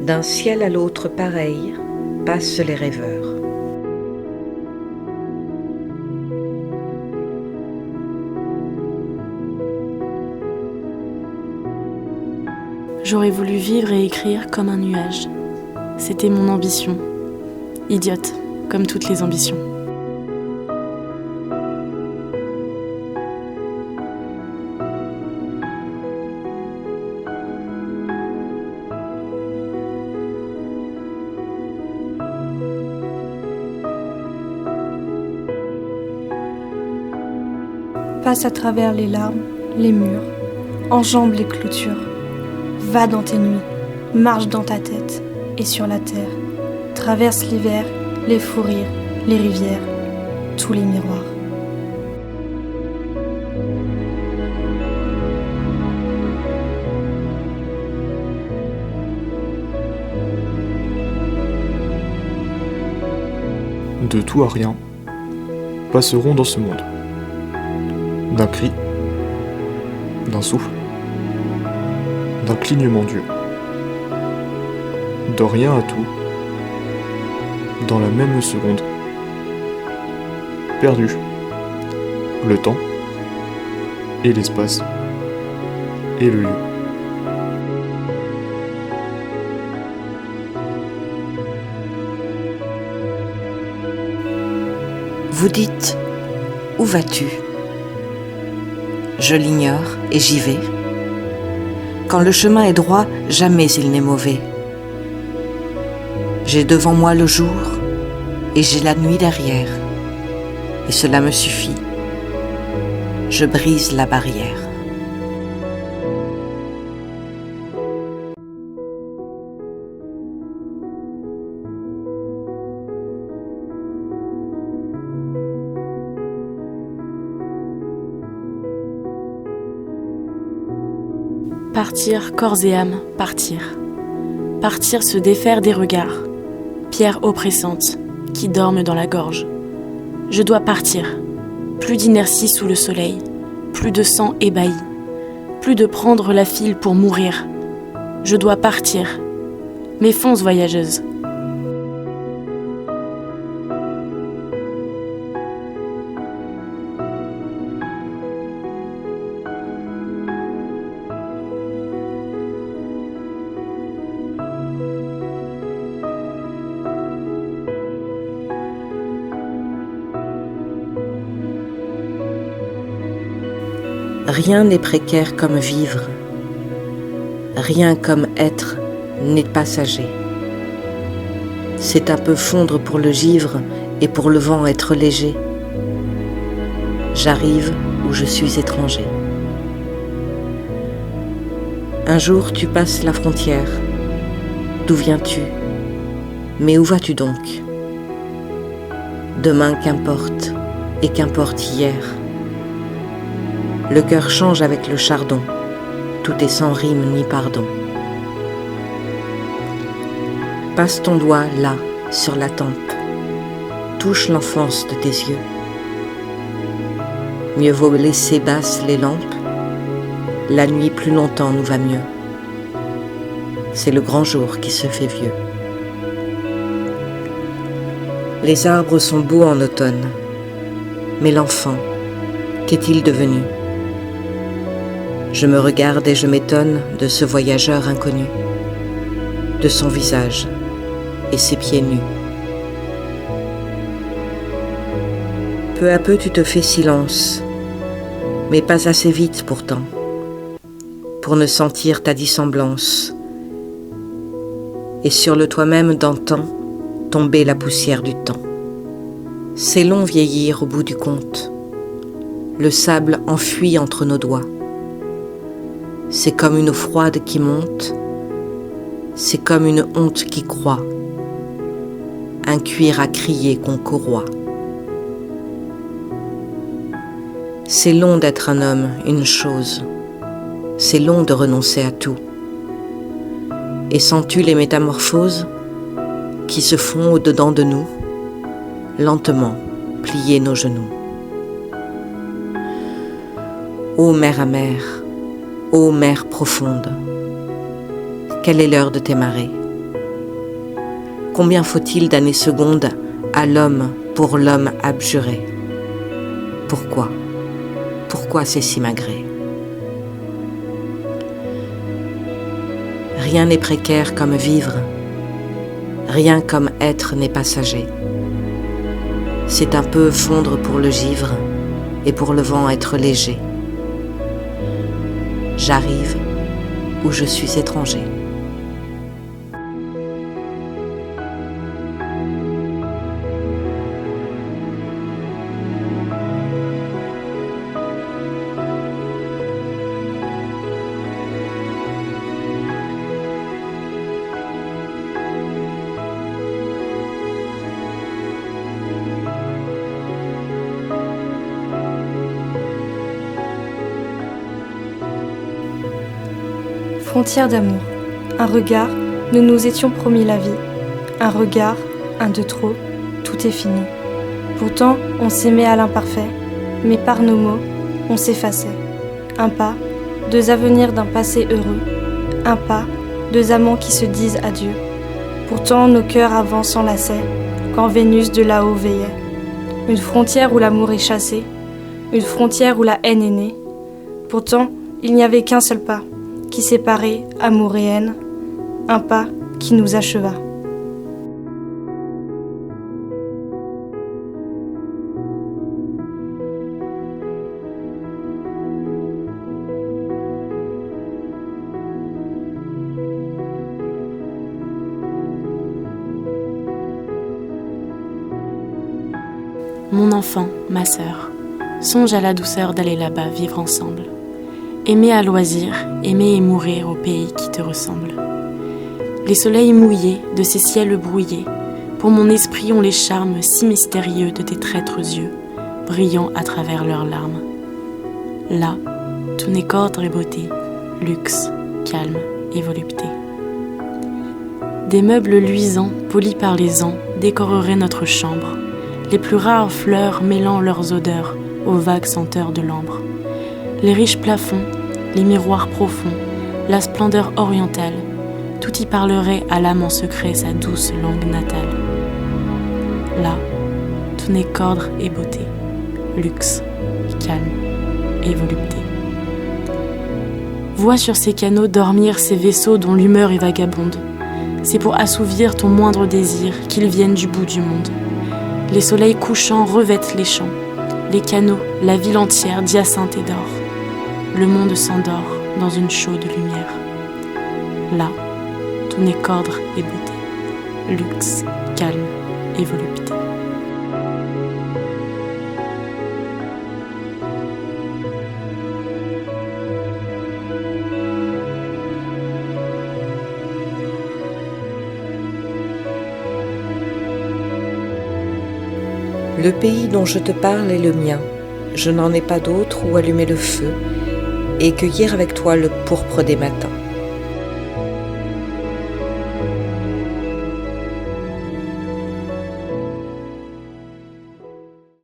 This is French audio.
D'un ciel à l'autre pareil, passent les rêveurs. J'aurais voulu vivre et écrire comme un nuage. C'était mon ambition. Idiote, comme toutes les ambitions. Passe à travers les larmes, les murs, enjambe les clôtures. Va dans tes nuits, marche dans ta tête et sur la terre. Traverse l'hiver, les fous rires, les rivières, tous les miroirs. De tout à rien, passeront dans ce monde. D'un cri, d'un souffle, d'un clignement d'yeux. De rien à tout, dans la même seconde. Perdu, le temps, et l'espace, et le lieu. Vous dites, où vas-tu ? Je l'ignore et j'y vais. Quand le chemin est droit, jamais il n'est mauvais. J'ai devant moi le jour et j'ai la nuit derrière. Et cela me suffit. Je brise la barrière. Partir, corps et âme, partir. Partir se défaire des regards, pierres oppressantes qui dorment dans la gorge. Je dois partir. Plus d'inertie sous le soleil, plus de sang ébahi, plus de prendre la file pour mourir. Je dois partir. Mais fonce, voyageuse. Rien n'est précaire comme vivre. Rien comme être n'est passager. C'est un peu fondre pour le givre et pour le vent être léger. J'arrive où je suis étranger. Un jour tu passes la frontière. D'où viens-tu ? Mais où vas-tu donc ? Demain qu'importe, et qu'importe hier. Le cœur change avec le chardon, tout est sans rime ni pardon. Passe ton doigt là, sur la tempe, touche l'enfance de tes yeux. Mieux vaut laisser basses les lampes, la nuit plus longtemps nous va mieux. C'est le grand jour qui se fait vieux. Les arbres sont beaux en automne, mais l'enfant, qu'est-il devenu ? Je me regarde et je m'étonne de ce voyageur inconnu, de son visage et ses pieds nus. Peu à peu tu te fais silence, mais pas assez vite pourtant, pour ne sentir ta dissemblance, et sur le toi-même d'antan tomber la poussière du temps. C'est long vieillir au bout du compte, le sable enfuit entre nos doigts. C'est comme une eau froide qui monte, c'est comme une honte qui croît, un cuir à crier qu'on corroie. C'est long d'être un homme, une chose, c'est long de renoncer à tout. Et sens-tu les métamorphoses qui se font au-dedans de nous, lentement plier nos genoux. Ô mer amère, ô mer profonde, quelle est l'heure de tes marées ? Combien faut-il d'années secondes à l'homme pour l'homme abjuré? Pourquoi? Pourquoi c'est si magré? Rien n'est précaire comme vivre, rien comme être n'est passager. C'est un peu fondre pour le givre et pour le vent être léger. J'arrive où je suis étranger. Frontière d'amour, un regard, nous nous étions promis la vie. Un regard, un de trop, tout est fini. Pourtant, on s'aimait à l'imparfait, mais par nos mots, on s'effaçait. Un pas, deux avenirs d'un passé heureux. Un pas, deux amants qui se disent adieu. Pourtant, nos cœurs avant s'enlaçaient, quand Vénus de là-haut veillait. Une frontière où l'amour est chassé, une frontière où la haine est née. Pourtant, il n'y avait qu'un seul pas qui séparait amour et haine, un pas qui nous acheva. Mon enfant, ma sœur, songe à la douceur d'aller là-bas vivre ensemble. Aimer à loisir, aimer et mourir au pays qui te ressemble. Les soleils mouillés de ces ciels brouillés, pour mon esprit ont les charmes si mystérieux de tes traîtres yeux, brillant à travers leurs larmes. Là, tout n'est qu'ordre et beauté, luxe, calme et volupté. Des meubles luisants, polis par les ans, décoreraient notre chambre, les plus rares fleurs mêlant leurs odeurs aux vagues senteurs de l'ambre. Les riches plafonds, les miroirs profonds, la splendeur orientale, tout y parlerait à l'âme en secret sa douce langue natale. Là, tout n'est qu'ordre et beauté, luxe, calme et volupté. Vois sur ces canaux dormir ces vaisseaux dont l'humeur est vagabonde. C'est pour assouvir ton moindre désir qu'ils viennent du bout du monde. Les soleils couchants revêtent les champs, les canaux, la ville entière d'hyacinthe et d'or. Le monde s'endort dans une chaude lumière. Là, tout n'est qu'ordre et beauté, luxe, calme et volupté. Le pays dont je te parle est le mien. Je n'en ai pas d'autre où allumer le feu et cueillir avec toi le pourpre des matins.